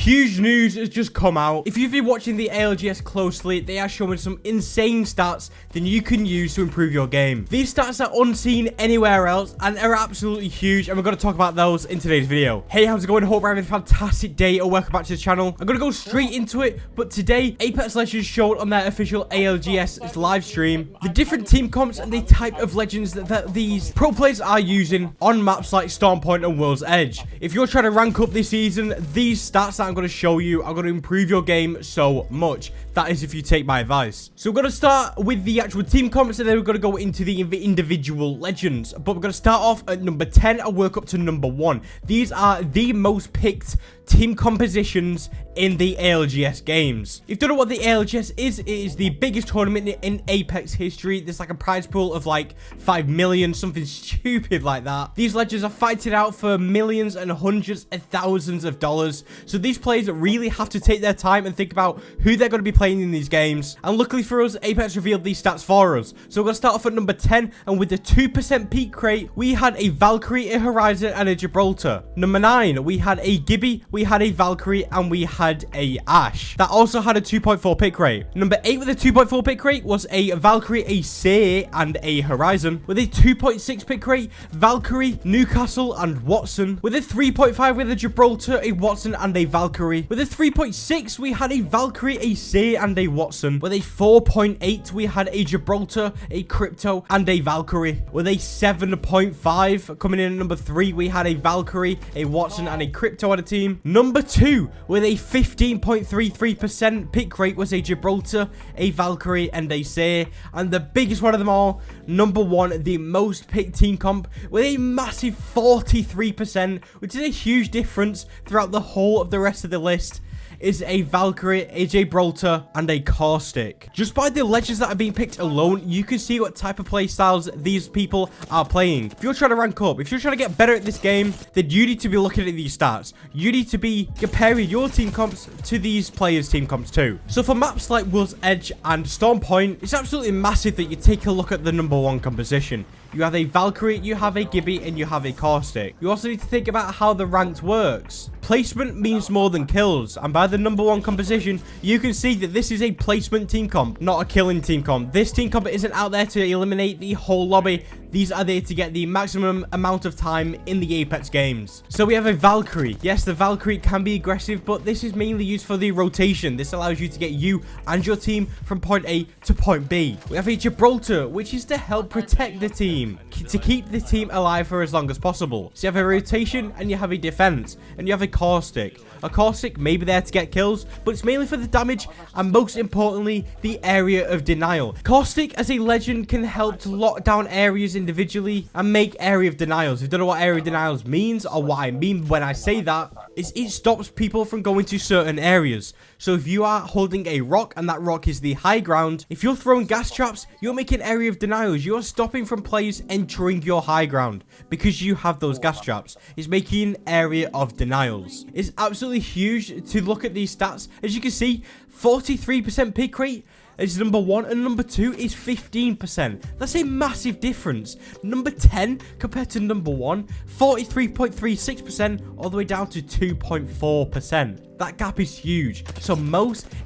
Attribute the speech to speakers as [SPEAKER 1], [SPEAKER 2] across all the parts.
[SPEAKER 1] Huge news has just come out. If you've been watching the ALGS closely, they are showing some insane stats that you can use to improve your game. These stats are unseen anywhere else and are absolutely huge, and we're going to talk about those in today's video. Hey, how's it going? Hope you're having a fantastic day, or welcome back to the channel. I'm going to go straight into it, but today, Apex Legends showed on their official ALGS live stream the different team comps and the type of legends that these pro players are using on maps like Storm Point and World's Edge. If you're trying to rank up this season, these stats that I'm going to show you are going to improve your game so much. That is if you take my advice. So we're going to start with the actual team comps, and then we're going to go into the individual legends. But we're going to start off at number 10 and work up to number 1. These are the most picked team compositions in the ALGS games. If you don't know what the ALGS is, it is the biggest tournament in Apex history. There's like a prize pool of like 5 million, something stupid like that. These legends are fighting out for millions and hundreds of thousands of dollars. So these players really have to take their time and think about who they're going to be playing in these games. And luckily for us, Apex revealed these stats for us. So we're going to start off at number 10, and with the 2% peak rate, we had a Valkyrie, a Horizon, and a Gibraltar. Number 9, we had a Gibby, we had a Valkyrie, and we had a Ash. That also had a 2.4 pick rate. Number 8 with a 2.4 pick rate was a Valkyrie, a Say, and a Horizon. With a 2.6 pick rate, Valkyrie, Newcastle, and Watson. With a 3.5 with a Gibraltar, a Watson, and a Valkyrie. With a 3.6, we had a Valkyrie, a Say, and a Watson. With a 4.8, we had a Gibraltar, a Crypto, and a Valkyrie. With a 7.5, coming in at number 3, we had a Valkyrie, a Watson, and a Crypto on a team. Number 2, with a 15.33% pick rate, was a Gibraltar, a Valkyrie, and a Say. And the biggest one of them all, number 1, the most picked team comp, with a massive 43%, which is a huge difference throughout the whole of the rest of the list, is a Valkyrie, a Gibraltar, and a Caustic. Just by the legends that are being picked alone, you can see what type of play styles these people are playing. If you're trying to rank up, if you're trying to get better at this game, then you need to be looking at these stats. You need to be comparing your team comps to these players' team comps too. So for maps like World's Edge and Storm Point, it's absolutely massive that you take a look at the number 1 composition. You have a Valkyrie, you have a Gibby, and you have a Caustic. You also need to think about how the ranked works. Placement means more than kills, and by the number 1 composition, you can see that this is a placement team comp, not a killing team comp. This team comp isn't out there to eliminate the whole lobby. These are there to get the maximum amount of time in the Apex games. So we have a Valkyrie. Yes, the Valkyrie can be aggressive, but this is mainly used for the rotation. This allows you to get you and your team from point A to point B. We have a Gibraltar, which is to help protect the team, to keep the team alive for as long as possible. So you have a rotation and you have a defense, and you have a Caustic. A Caustic may be there to get kills, but it's mainly for the damage and most importantly, the area of denial. Caustic as a legend can help to lock down areas individually and make area of denials. If you don't know what area of denials means, or what I mean when I say that, is it stops people from going to certain areas. So if you are holding a rock and that rock is the high ground, if you're throwing gas traps, you're making area of denials. You're stopping from players entering your high ground because you have those gas traps. It's making area of denials. It's absolutely huge to look at these stats. As you can see, 43% pick rate is number 1, and number 2 is 15%. That's a massive difference. Number 10 compared to number 1, 43.36% all the way down to 2.4%. That gap is huge. So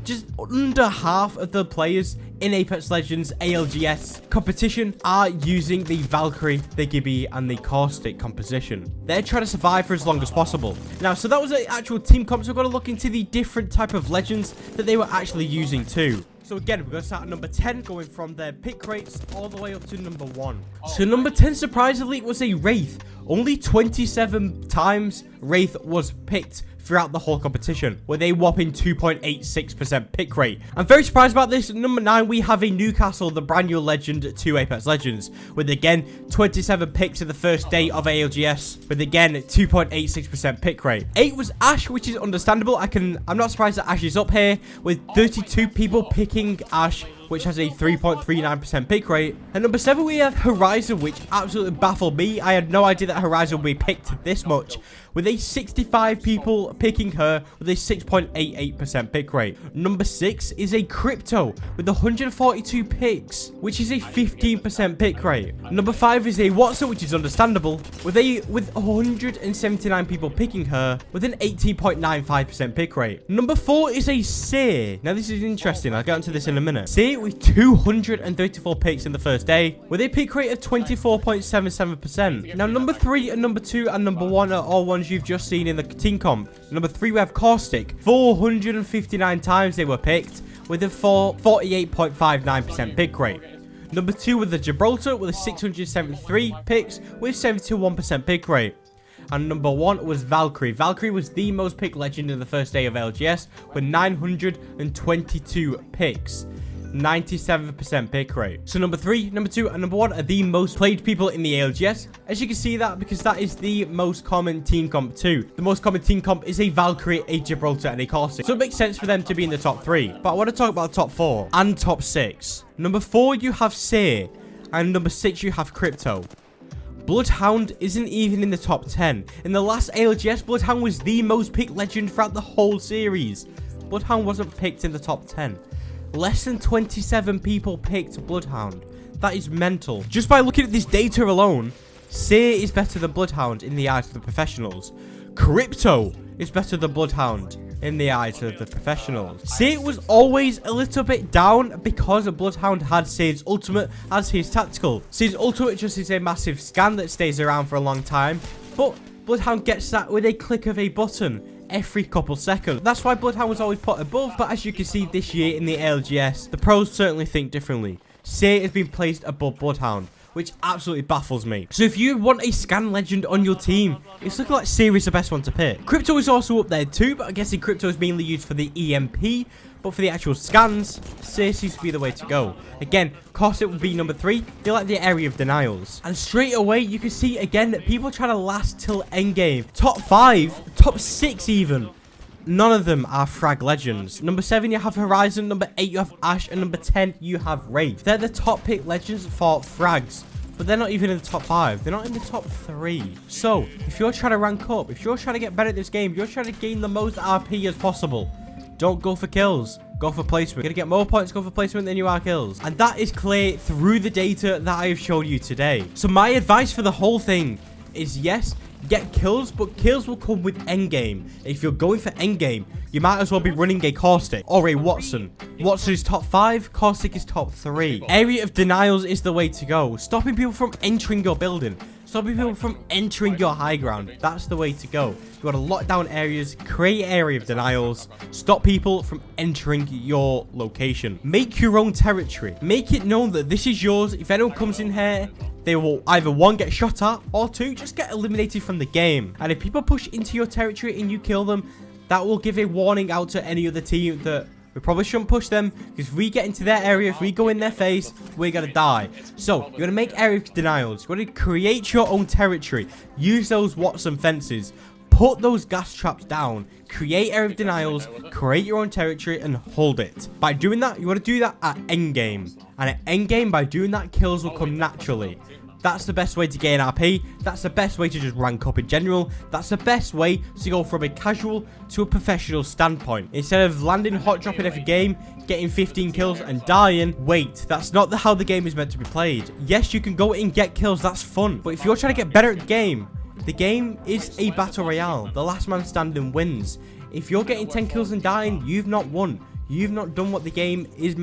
[SPEAKER 1] just under half of the players in Apex Legends ALGS competition are using the Valkyrie, the Gibby, and the Caustic composition. They're trying to survive for as long as possible. Now, so that was the actual team comp. So we've got to look into the different type of legends that they were actually using too. So again, we're going to start at number 10, going from their pick rates all the way up to number 1. So number 10, surprisingly, was a Wraith. Only 27 times Wraith was picked throughout the whole competition, with a whopping 2.86% pick rate. I'm very surprised about this. Number 9, we have a Newcastle, the brand new legend to Apex Legends, with again 27 picks in the first day of ALGS, with again 2.86% pick rate. 8 was Ash, which is understandable. I'm not surprised that Ash is up here, with 32 people picking Ash, which has a 3.39% pick rate. And number 7, we have Horizon, which absolutely baffled me. I had no idea that Horizon would be picked this much, with a 65 people picking her with a 6.88% pick rate. Number 6 is a Crypto with 142 picks, which is a 15% pick rate. Number 5 is a Watson, which is understandable, with 179 people picking her with an 18.95% pick rate. Number 4 is a Seer. Now this is interesting, I'll get into this in a minute. Seer with 234 picks in the first day with a pick rate of 24.77%. Now number 3 and number 2 and number 1 are all ones you've just seen in the team comp. Number 3 we have Caustic. 459 times they were picked with a 48.59% pick rate. Number 2 with the Gibraltar with a 673 picks with 71% pick rate. And number 1 was Valkyrie. Valkyrie was the most picked legend in the first day of LGS with 922 picks. 97% pick rate. So number 3, number 2, and number 1 are the most played people in the ALGS. As you can see that, because that is the most common team comp too. The most common team comp is a Valkyrie, a Gibraltar, and a Caustic. So it makes sense for them to be in the top 3. But I want to talk about the top 4 and top 6. Number 4, you have Seer. And number 6, you have Crypto. Bloodhound isn't even in the top 10. In the last ALGS, Bloodhound was the most picked legend throughout the whole series. Bloodhound wasn't picked in the top 10. Less than 27 people picked Bloodhound. That is mental. Just by looking at this data alone, Seer is better than Bloodhound in the eyes of the professionals. Crypto is better than Bloodhound in the eyes of the professionals. Seer was always a little bit down because Bloodhound had Seer's ultimate as his tactical. Seer's ultimate just is a massive scan that stays around for a long time, but Bloodhound gets that with a click of a button every couple seconds. That's why Bloodhound was always put above, but as you can see this year in the ALGS, the pros certainly think differently. Seer has been placed above Bloodhound, which absolutely baffles me. So if you want a scan legend on your team, it's looking like Seer is the best one to pick. Crypto is also up there too, but I guess Crypto is mainly used for the EMP, but for the actual scans, Seer seems to be the way to go. Again, Caustic would be number 3. They like the area of denials. And straight away, you can see again that people try to last till endgame. Top 5, top 6 even. None of them are frag legends. Number 7, you have Horizon. Number 8, you have Ash. And number 10, you have Wraith. They're the top pick legends for frags. But they're not even in the top 5. They're not in the top 3. So, if you're trying to rank up, if you're trying to get better at this game, you're trying to gain the most RP as possible, don't go for kills. Go for placement. You're going to get more points, go for placement than you are kills. And that is clear through the data that I have shown you today. So my advice for the whole thing is, yes, get kills, but kills will come with endgame. If you're going for endgame, you might as well be running a Caustic or a Watson. Watson is top 5, Caustic is top 3. Area of denials is the way to go. Stopping people from entering your building. Stopping people from entering your high ground. That's the way to go. You got to lock down areas, create area of denials, stop people from entering your location. Make your own territory. Make it known that this is yours. If anyone comes in here, they will either 1, get shot at, or 2, just get eliminated from the game. And if people push into your territory and you kill them, that will give a warning out to any other team that we probably shouldn't push them, because if we get into their area, if we go in their face, we're going to die. So, you're going to make area denials. You're going to create your own territory. Use those Watson fences. Put those gas traps down. Create area of denials. Create your own territory and hold it. By doing that, you want to do that at endgame. And at endgame, by doing that, kills will come naturally. That's the best way to gain RP. That's the best way to just rank up in general. That's the best way to go from a casual to a professional standpoint. Instead of landing hot dropping every game, getting 15 kills and dying, wait, that's not how the game is meant to be played. Yes, you can go in and get kills, that's fun. But if you're trying to get better at the game is a battle royale. The last man standing wins. If you're getting 10 kills and dying, you've not won. You've not done what the game is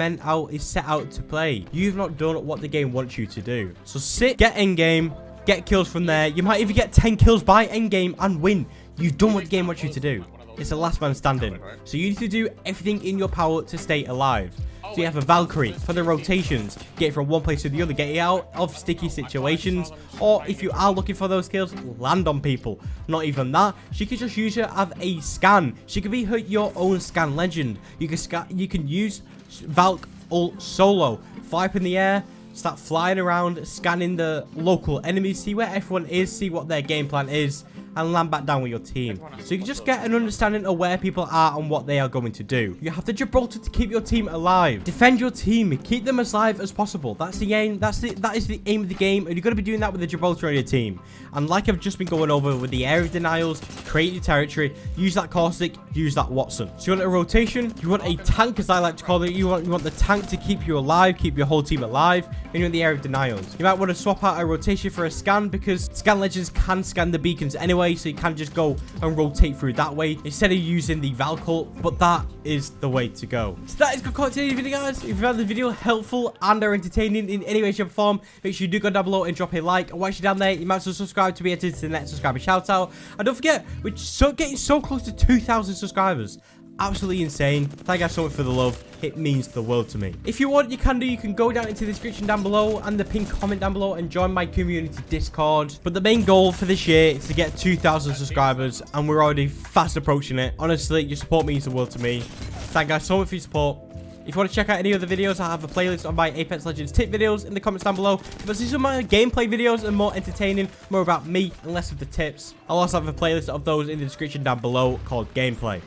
[SPEAKER 1] set out to play. You've not done what the game wants you to do. So sit, get endgame, get kills from there. You might even get 10 kills by endgame and win. You've done what the game wants you to do. It's the last man standing. So you need to do everything in your power to stay alive. So you have a Valkyrie for the rotations. Get it from one place to the other. Get it out of sticky situations. Or if you are looking for those kills, land on people. Not even that. She could just use her as a scan. She could be your own scan legend. You can use Valk ult solo. Fly up in the air. Start flying around, scanning the local enemies. See where everyone is. See what their game plan is. and land back down with your team. So you can just get an understanding of where people are and what they are going to do. You have the Gibraltar to keep your team alive. Defend your team. Keep them as alive as possible. That's the aim. That is the aim of the game, and you're going to be doing that with the Gibraltar on your team. And like I've just been going over with the area of denials, create your territory, use that caustic, use that Watson. So you want a rotation, you want a tank, as I like to call it. You want the tank to keep you alive, keep your whole team alive, and you want the area of denials. You might want to swap out a rotation for a scan, because scan legends can scan the beacons anyway, so you can just go and rotate through that way instead of using the Val cult, but that is the way to go. So that is good content today's video, guys. If you found the video helpful and or entertaining in any way, shape, or form, make sure you do go down below and drop a like. And whilst you're down there, you might as well subscribe to be entered to the next subscriber shout out. And don't forget, we're getting so close to 2,000 subscribers. Absolutely insane. Thank you guys so much for the love. It means the world to me. If you want, you can go down into the description down below and the pinned comment down below and join my community Discord. But the main goal for this year is to get 2,000 subscribers, and we're already fast approaching it. Honestly, your support means the world to me. Thank you guys so much for your support. If you want to check out any other videos, I have a playlist on my Apex Legends tip videos in the comments down below. But these are my gameplay videos and more entertaining, more about me and less of the tips. I'll also have a playlist of those in the description down below called gameplay.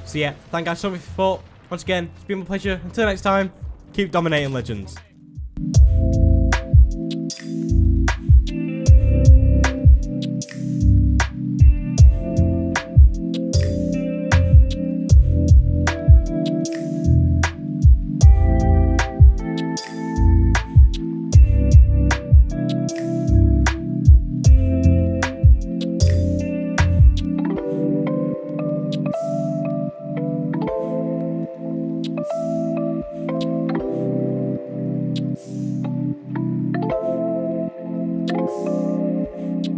[SPEAKER 1] So yeah, thank you guys so much for your support. Once again, it's been my pleasure. Until next time, keep dominating Legends.